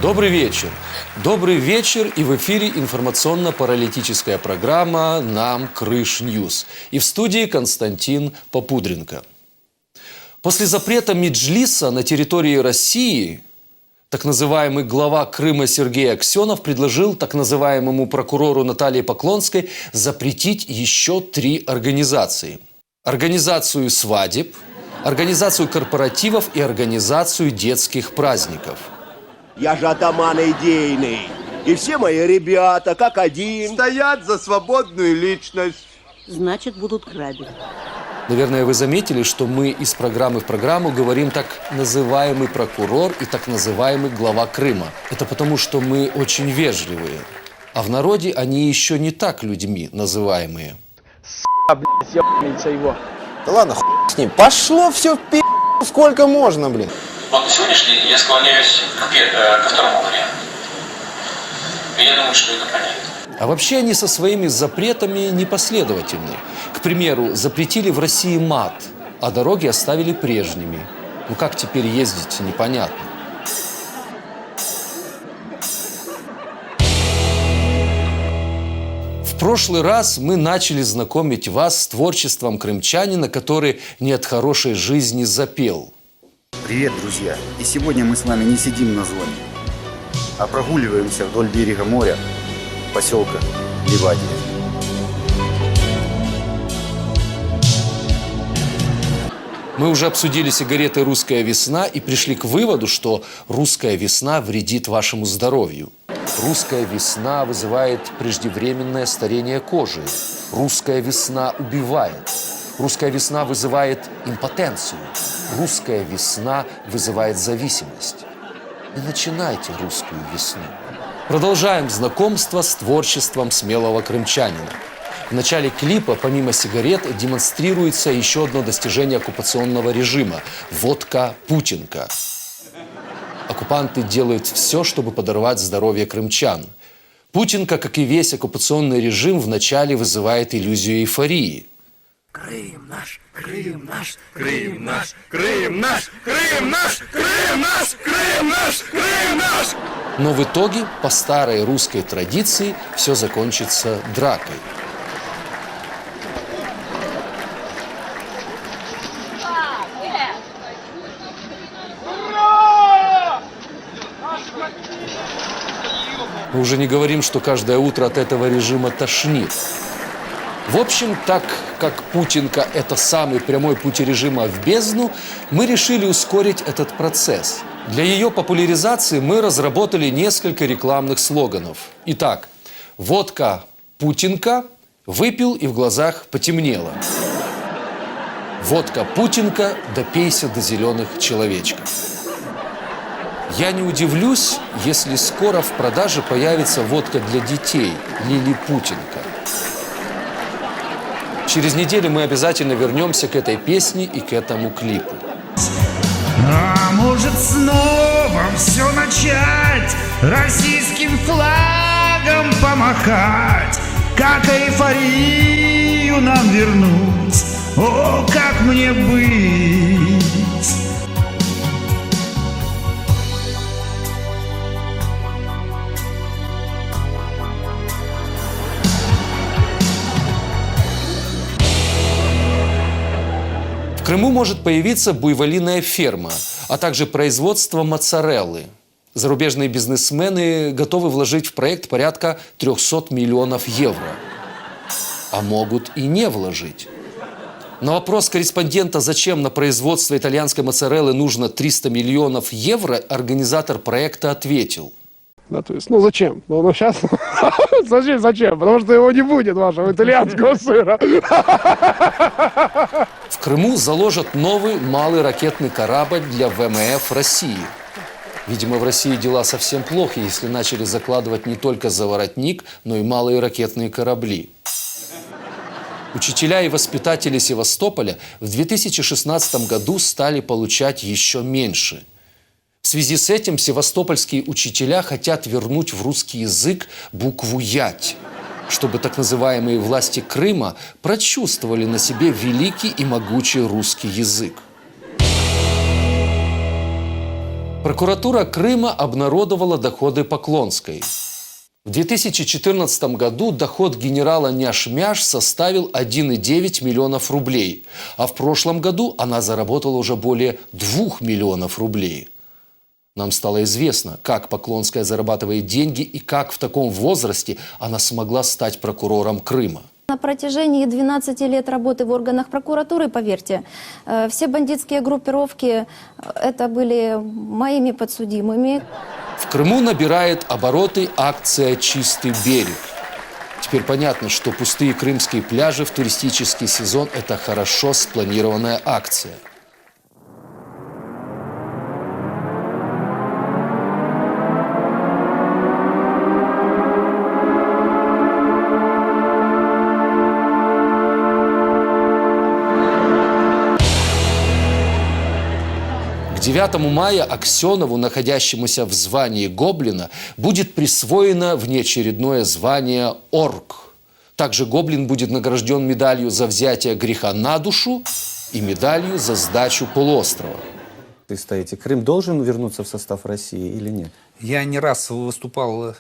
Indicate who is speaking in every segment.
Speaker 1: Добрый вечер. Добрый вечер, и в эфире информационно-паралитическая программа «Нам Крыш Ньюс». И в студии Константин Попудренко. После запрета Меджлиса на территории России так называемый глава Крыма Сергей Аксенов предложил так называемому прокурору Наталье Поклонской запретить еще 3 организации. Организацию свадеб, организацию корпоративов и организацию детских праздников.
Speaker 2: Я же атаман идейный. И все мои ребята, как один,
Speaker 3: стоят за свободную личность.
Speaker 4: Значит, будут грабить.
Speaker 1: Наверное, вы заметили, что мы из программы в программу говорим так называемый прокурор и так называемый глава Крыма. Это потому, что мы очень вежливые. А в народе они еще не так людьми называемые.
Speaker 5: Блядь, ебаница его.
Speaker 6: Да ладно, хуй с ним. Пошло все в пи***, сколько можно, блин.
Speaker 7: Вот на сегодняшний я склоняюсь ко второму варианту. И я думаю, что это понятно.
Speaker 1: А вообще они со своими запретами непоследовательны. К примеру, запретили в России мат, а дороги оставили прежними. Ну как теперь ездить, непонятно. В прошлый раз мы начали знакомить вас с творчеством крымчанина, который не от хорошей жизни запел.
Speaker 8: Привет, друзья! И сегодня мы с вами не сидим на зоне, а прогуливаемся вдоль берега моря, поселка Ливадия.
Speaker 1: Мы уже обсудили сигареты «Русская весна» и пришли к выводу, что русская весна вредит вашему здоровью. Русская весна вызывает преждевременное старение кожи. Русская весна убивает. Русская весна вызывает импотенцию. Русская весна вызывает зависимость. Не начинайте русскую весну. Продолжаем знакомство с творчеством смелого крымчанина. В начале клипа, помимо сигарет, демонстрируется еще одно достижение оккупационного режима – водка «Путинка». Оккупанты делают все, чтобы подорвать здоровье крымчан. Путинка, как и весь оккупационный режим, вначале вызывает иллюзию эйфории.
Speaker 2: Крым наш, Крым наш, Крым наш, Крым наш, Крым наш, Крым наш, Крым наш, Крым наш.
Speaker 1: Но в итоге, по старой русской традиции, все закончится дракой. Мы уже не говорим, что каждое утро от этого режима тошнит. В общем, так как Путинка – это самый прямой путь режима в бездну, мы решили ускорить этот процесс. Для ее популяризации мы разработали несколько рекламных слоганов. Итак, водка «Путинка», выпил и в глазах потемнело. Водка «Путинка», допейся до зеленых человечков. Я не удивлюсь, если скоро в продаже появится водка для детей «Лилипутинка». Через неделю мы обязательно вернемся к этой песне и к этому клипу.
Speaker 9: А может снова все начать, российским флагом помахать, как эйфорию нам вернуть, о, как мне быть?
Speaker 1: В Крыму может появиться буйволиная ферма, а также производство моцареллы. Зарубежные бизнесмены готовы вложить в проект порядка 300 миллионов евро. А могут и не вложить. На вопрос корреспондента, зачем на производство итальянской моцареллы нужно 300 миллионов евро, организатор проекта ответил.
Speaker 5: Да, то есть, зачем? Сейчас... Зачем? Потому что его не будет, вашего итальянского сыра.
Speaker 1: В Крыму заложат новый малый ракетный корабль для ВМФ России. Видимо, в России дела совсем плохи, если начали закладывать не только заворотник, но и малые ракетные корабли. Учителя и воспитатели Севастополя в 2016 году стали получать еще меньше. В связи с этим севастопольские учителя хотят вернуть в русский язык букву «ять», чтобы так называемые власти Крыма прочувствовали на себе великий и могучий русский язык. Прокуратура Крыма обнародовала доходы Поклонской. В 2014 году доход генерала Няш-Мяш составил 1,9 миллионов рублей, а в прошлом году она заработала уже более 2 миллионов рублей. Нам стало известно, как Поклонская зарабатывает деньги и как в таком возрасте она смогла стать прокурором Крыма.
Speaker 10: На протяжении 12 лет работы в органах прокуратуры, поверьте, все бандитские группировки это были моими подсудимыми.
Speaker 1: В Крыму набирает обороты акция «Чистый берег». Теперь понятно, что пустые крымские пляжи в туристический сезон – это хорошо спланированная акция. К 9 мая Аксенову, находящемуся в звании Гоблина, будет присвоено внеочередное звание «Орк». Также Гоблин будет награжден медалью за взятие греха на душу и медалью за сдачу полуострова.
Speaker 8: Вы стоите, Крым должен вернуться в состав России или нет?
Speaker 11: Я не раз выступал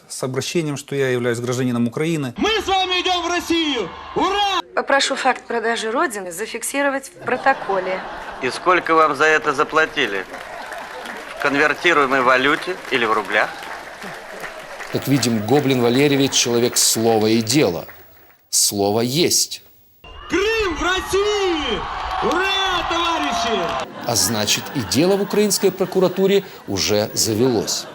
Speaker 11: с обращением, что я являюсь гражданином Украины.
Speaker 2: Мы с вами идем в Россию! Ура!
Speaker 12: Попрошу факт продажи Родины зафиксировать в протоколе.
Speaker 13: И сколько вам за это заплатили? В конвертируемой валюте или в рублях?
Speaker 1: Как видим, Гоблин Валерьевич – человек слова и дела. Слово есть.
Speaker 2: Крым в России! Ура, товарищи!
Speaker 1: А значит, и дело в украинской прокуратуре уже завелось.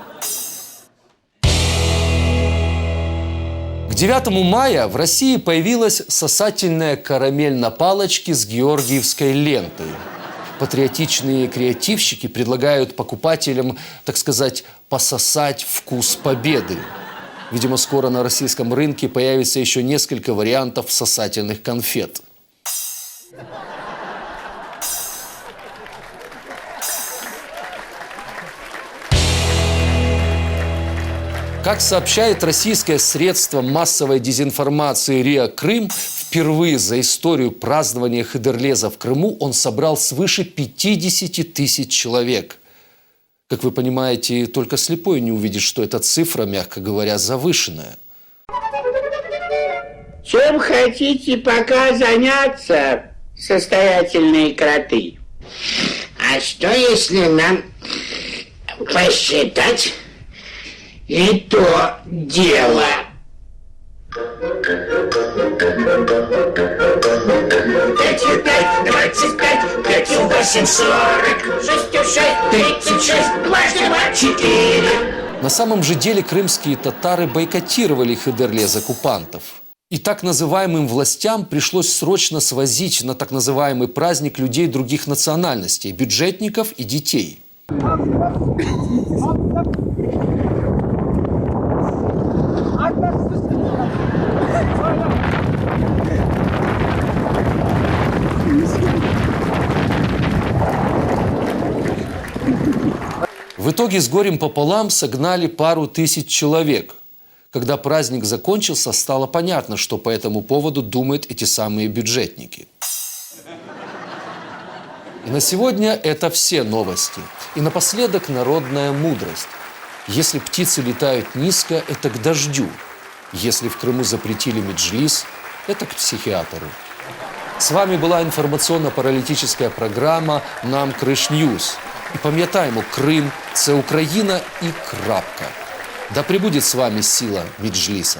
Speaker 1: К 9 мая в России появилась сосательная карамель на палочке с георгиевской лентой. Патриотичные креативщики предлагают покупателям, так сказать, пососать вкус победы. Видимо, скоро на российском рынке появится еще несколько вариантов сосательных конфет. Как сообщает российское средство массовой дезинформации РИА Крым, впервые за историю празднования Хыдырлеза в Крыму он собрал свыше 50 тысяч человек. Как вы понимаете, только слепой не увидит, что эта цифра, мягко говоря, завышенная.
Speaker 14: Чем хотите пока заняться, состоятельные кроты? А что, если нам посчитать и то дело? 5,5, 25, 5,8, 40, 6,6, 36, 2, 4.
Speaker 1: На самом же деле крымские татары бойкотировали Хыдырлез оккупантов. И так называемым властям пришлось срочно свозить на так называемый праздник людей других национальностей, бюджетников и детей. В итоге с горем пополам согнали пару тысяч человек. Когда праздник закончился, стало понятно, что по этому поводу думают эти самые бюджетники. И на сегодня это все новости. И напоследок народная мудрость. Если птицы летают низко, это к дождю. Если в Крыму запретили меджлис, это к психиатру. С вами была інформаційно-паралітична програма «Нам Криш Ньюс». І пам'ятаємо, Крим – це Україна і крапка. Да пребудет с вами сила Меджлиса.